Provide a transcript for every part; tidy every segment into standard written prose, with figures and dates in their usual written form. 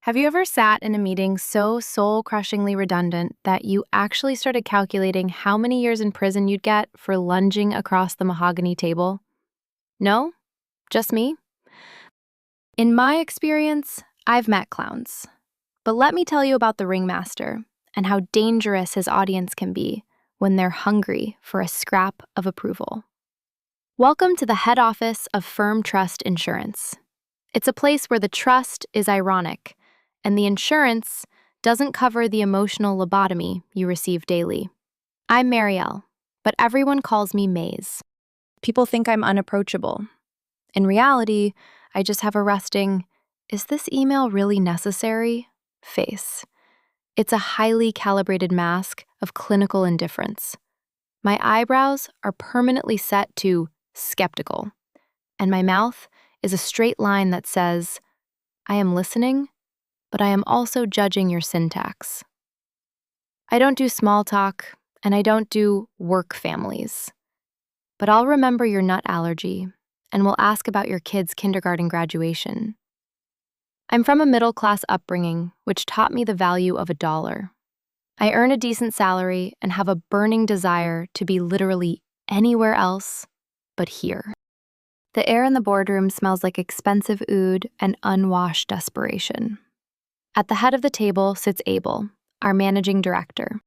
Have you ever sat in a meeting so soul-crushingly redundant that you actually started calculating how many years in prison you'd get for lunging across the mahogany table? No? Just me? In my experience, I've met clowns. But let me tell you about the ringmaster and how dangerous his audience can be when they're hungry for a scrap of approval. Welcome to the head office of Firm Trust Insurance. It's a place where the trust is ironic, and the insurance doesn't cover the emotional lobotomy you receive daily. I'm Marielle, but everyone calls me Maze. People think I'm unapproachable. In reality, I just have a resting, "Is this email really necessary?" face. It's a highly calibrated mask of clinical indifference. My eyebrows are permanently set to skeptical, and my mouth is a straight line that says, "I am listening, but I am also judging your syntax." I don't do small talk, and I don't do work families. But I'll remember your nut allergy, and we'll ask about your kid's kindergarten graduation. I'm from a middle-class upbringing, which taught me the value of $1. I earn a decent salary and have a burning desire to be literally anywhere else but here. The air in the boardroom smells like expensive oud and unwashed desperation. At the head of the table sits Abel, our managing director.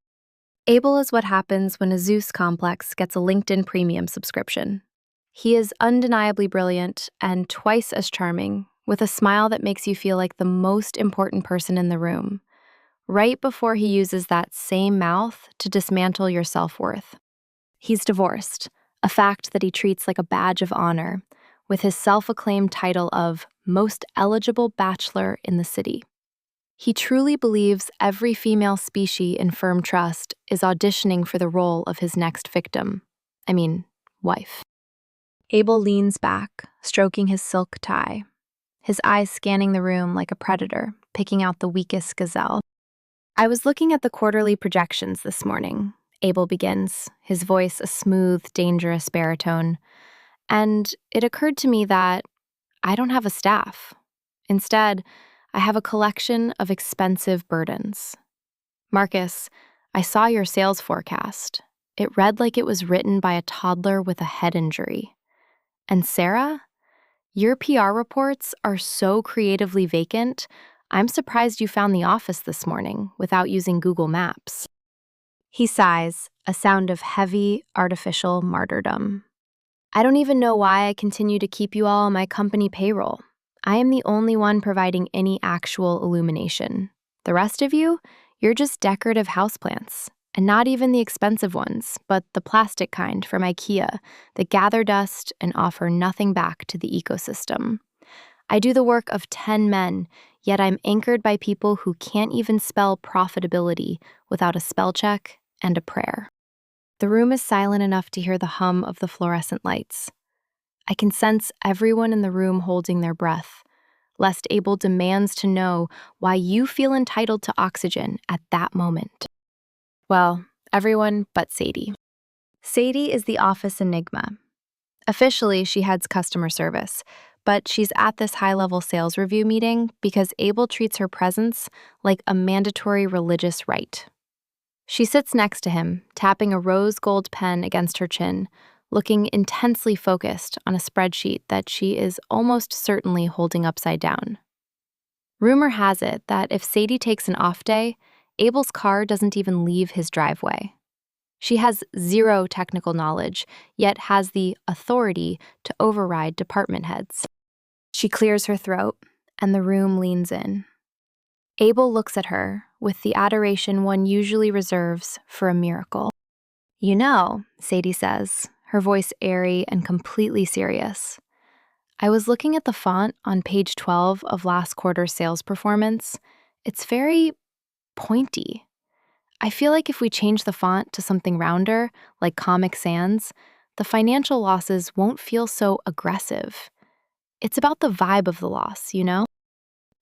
Abel is what happens when a Zeus complex gets a LinkedIn premium subscription. He is undeniably brilliant and twice as charming, with a smile that makes you feel like the most important person in the room, right before he uses that same mouth to dismantle your self-worth. He's divorced, a fact that he treats like a badge of honor, with his self-acclaimed title of Most Eligible Bachelor in the City. He truly believes every female species in Firm Trust is auditioning for the role of his next victim. Wife. Abel leans back, stroking his silk tie, his eyes scanning the room like a predator, picking out the weakest gazelle. "I was looking at the quarterly projections this morning," Abel begins, his voice a smooth, dangerous baritone, "and it occurred to me that I don't have a staff. Instead, I have a collection of expensive burdens. Marcus, I saw your sales forecast. It read like it was written by a toddler with a head injury. And Sarah, your PR reports are so creatively vacant, I'm surprised you found the office this morning without using Google Maps." He sighs, a sound of heavy, artificial martyrdom. "I don't even know why I continue to keep you all on my company payroll. I am the only one providing any actual illumination. The rest of you, you're just decorative houseplants, and not even the expensive ones, but the plastic kind from IKEA that gather dust and offer nothing back to the ecosystem. I do the work of 10 men, yet I'm anchored by people who can't even spell profitability without a spell check and a prayer." The room is silent enough to hear the hum of the fluorescent lights. I can sense everyone in the room holding their breath, lest Abel demands to know why you feel entitled to oxygen at that moment. Well, everyone but Sadie. Sadie is the office enigma. Officially, she heads customer service, but she's at this high-level sales review meeting because Abel treats her presence like a mandatory religious rite. She sits next to him, tapping a rose gold pen against her chin, looking intensely focused on a spreadsheet that she is almost certainly holding upside down. Rumor has it that if Sadie takes an off day, Abel's car doesn't even leave his driveway. She has zero technical knowledge, yet has the authority to override department heads. She clears her throat, and the room leans in. Abel looks at her with the adoration one usually reserves for a miracle. "You know," Sadie says, her voice airy and completely serious, "I was looking at the font on page 12 of last quarter's sales performance. It's very pointy. I feel like if we change the font to something rounder, like Comic Sans, the financial losses won't feel so aggressive. It's about the vibe of the loss, you know?"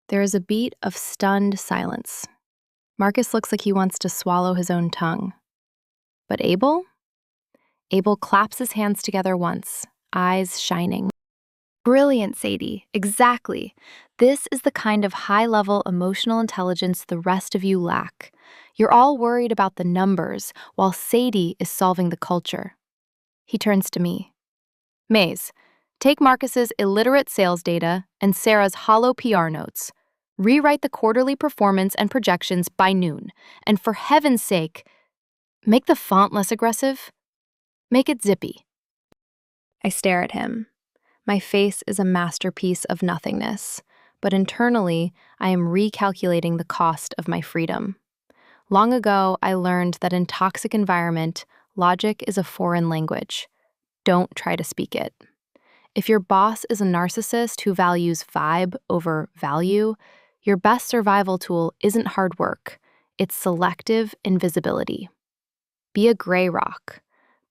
There is a beat of stunned silence. Marcus looks like he wants to swallow his own tongue. But Abel? Abel claps his hands together once, eyes shining. Brilliant, Sadie. Exactly. This is the kind of high-level emotional intelligence the rest of you lack. You're all worried about the numbers, while Sadie is solving the culture. He turns to me. Maze, take Marcus's illiterate sales data and Sarah's hollow PR notes. Rewrite the quarterly performance and projections by noon. And for heaven's sake, make the font less aggressive. Make it zippy. I stare at him. My face is a masterpiece of nothingness, but internally, I am recalculating the cost of my freedom. Long ago, I learned that in toxic environment, logic is a foreign language. Don't try to speak it. If your boss is a narcissist who values vibe over value, your best survival tool isn't hard work, it's selective invisibility. Be a gray rock.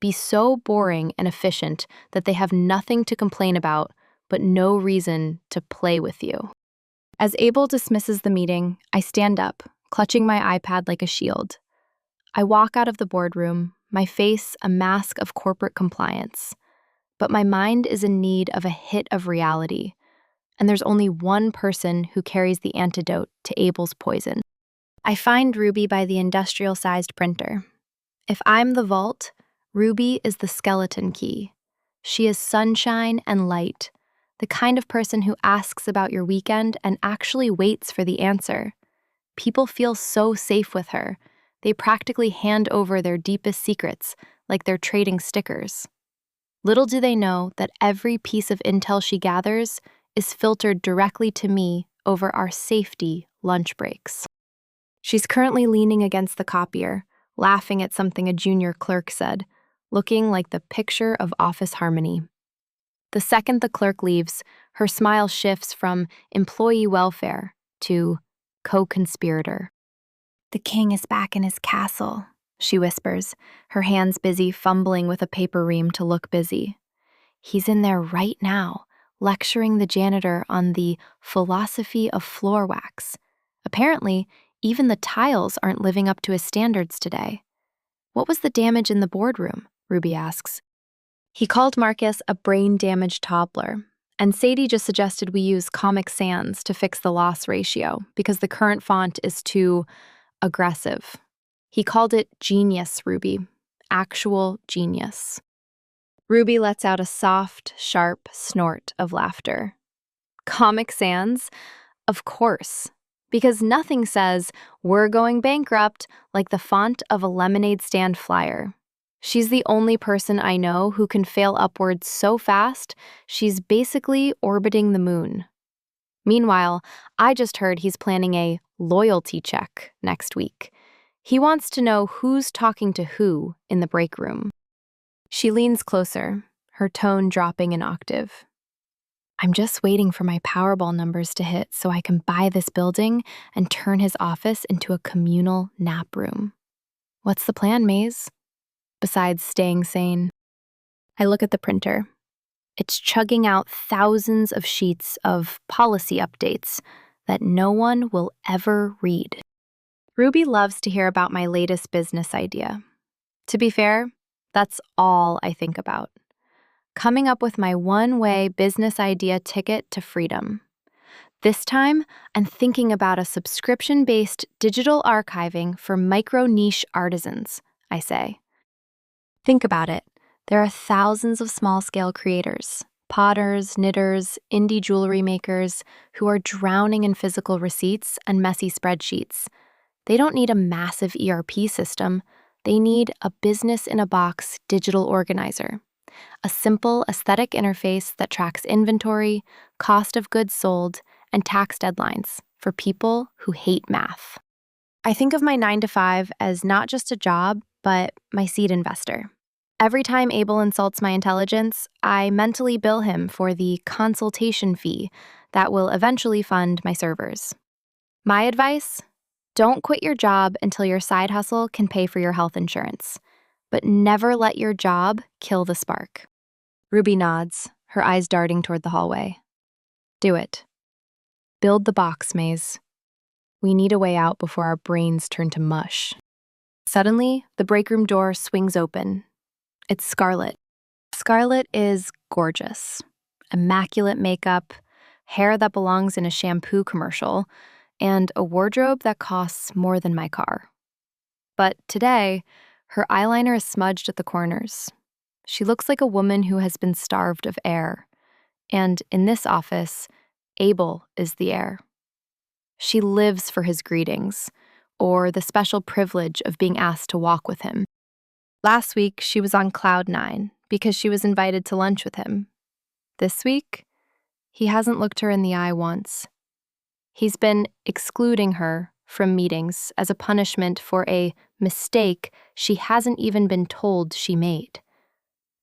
Be so boring and efficient that they have nothing to complain about, but no reason to play with you. As Abel dismisses the meeting, I stand up, clutching my iPad like a shield. I walk out of the boardroom, my face a mask of corporate compliance. But my mind is in need of a hit of reality, and there's only one person who carries the antidote to Abel's poison. I find Ruby by the industrial-sized printer. If I'm the vault, Ruby is the skeleton key. She is sunshine and light, the kind of person who asks about your weekend and actually waits for the answer. People feel so safe with her. They practically hand over their deepest secrets, like they're trading stickers. Little do they know that every piece of intel she gathers is filtered directly to me over our safety lunch breaks. She's currently leaning against the copier, laughing at something a junior clerk said, looking like the picture of office harmony. The second the clerk leaves, her smile shifts from employee welfare to co-conspirator. "The king is back in his castle," she whispers, her hands busy fumbling with a paper ream to look busy. "He's in there right now, lecturing the janitor on the philosophy of floor wax. Apparently, even the tiles aren't living up to his standards today." "What was the damage in the boardroom?" Ruby asks. "He called Marcus a brain-damaged toddler, and Sadie just suggested we use Comic Sans to fix the loss ratio because the current font is too aggressive. He called it genius, Ruby. Actual genius." Ruby lets out a soft, sharp snort of laughter. Comic Sans? Of course. Because nothing says, "We're going bankrupt," like the font of a lemonade stand flyer. She's the only person I know who can fail upwards so fast, she's basically orbiting the moon. Meanwhile, I just heard he's planning a loyalty check next week. He wants to know who's talking to who in the break room. She leans closer, her tone dropping an octave. "I'm just waiting for my Powerball numbers to hit so I can buy this building and turn his office into a communal nap room." "What's the plan, Maze?" Besides staying sane. I look at the printer. It's chugging out thousands of sheets of policy updates that no one will ever read. Ruby loves to hear about my latest business idea. To be fair, that's all I think about. Coming up with my one-way business idea ticket to freedom. This time, I'm thinking about a subscription-based digital archiving for micro-niche artisans, I say. Think about it. There are thousands of small-scale creators, potters, knitters, indie jewelry makers, who are drowning in physical receipts and messy spreadsheets. They don't need a massive ERP system. They need a business-in-a-box digital organizer. A simple, aesthetic interface that tracks inventory, cost of goods sold, and tax deadlines for people who hate math. I think of my 9-to-5 as not just a job, but my seed investor. Every time Abel insults my intelligence, I mentally bill him for the consultation fee that will eventually fund my servers. My advice? Don't quit your job until your side hustle can pay for your health insurance. But never let your job kill the spark. Ruby nods, her eyes darting toward the hallway. Do it. Build the box, Maze. We need a way out before our brains turn to mush. Suddenly, the break room door swings open. It's Scarlett. Scarlett is gorgeous. immaculate makeup, hair that belongs in a shampoo commercial, and a wardrobe that costs more than my car. But today, her eyeliner is smudged at the corners. She looks like a woman who has been starved of air. And in this office, Abel is the air. She lives for his greetings, or the special privilege of being asked to walk with him. Last week, she was on cloud 9 because she was invited to lunch with him. This week, he hasn't looked her in the eye once. He's been excluding her from meetings as a punishment for a mistake she hasn't even been told she made.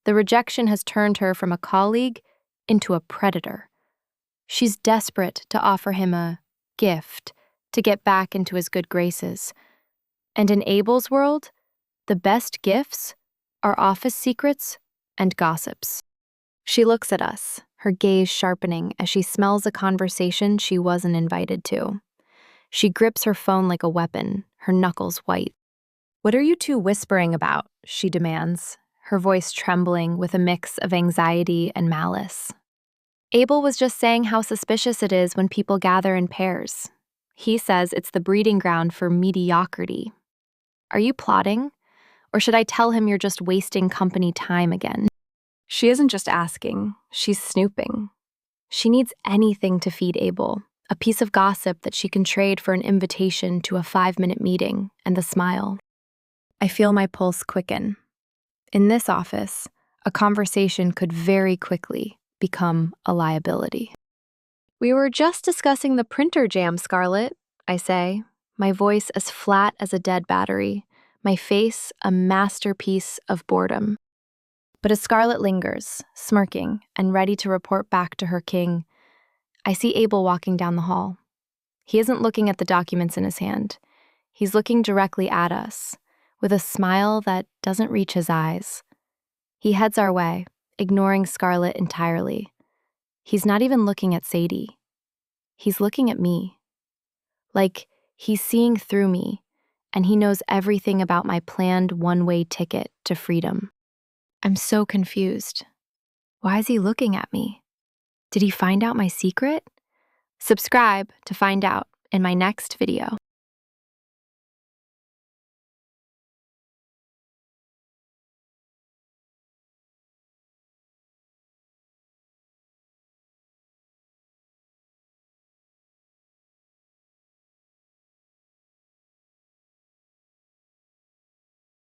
The rejection has turned her from a colleague into a predator. She's desperate to offer him a gift to get back into his good graces. And in Abel's world, the best gifts are office secrets and gossips. She looks at us, her gaze sharpening as she smells a conversation she wasn't invited to. She grips her phone like a weapon, her knuckles white. "What are you two whispering about?" she demands, her voice trembling with a mix of anxiety and malice. Abel was just saying how suspicious it is when people gather in pairs. He says it's the breeding ground for mediocrity. Are you plotting? Or should I tell him you're just wasting company time again? She isn't just asking, she's snooping. She needs anything to feed Abel, a piece of gossip that she can trade for an invitation to a 5-minute meeting and the smile. I feel my pulse quicken. In this office, a conversation could very quickly become a liability. "We were just discussing the printer jam, Scarlett," I say, my voice as flat as a dead battery, my face a masterpiece of boredom. But as Scarlett lingers, smirking and ready to report back to her king, I see Abel walking down the hall. He isn't looking at the documents in his hand. He's looking directly at us, with a smile that doesn't reach his eyes. He heads our way, ignoring Scarlett entirely. He's not even looking at Sadie. He's looking at me. Like he's seeing through me, and he knows everything about my planned one-way ticket to freedom. I'm so confused. Why is he looking at me? Did he find out my secret? Subscribe to find out in my next video.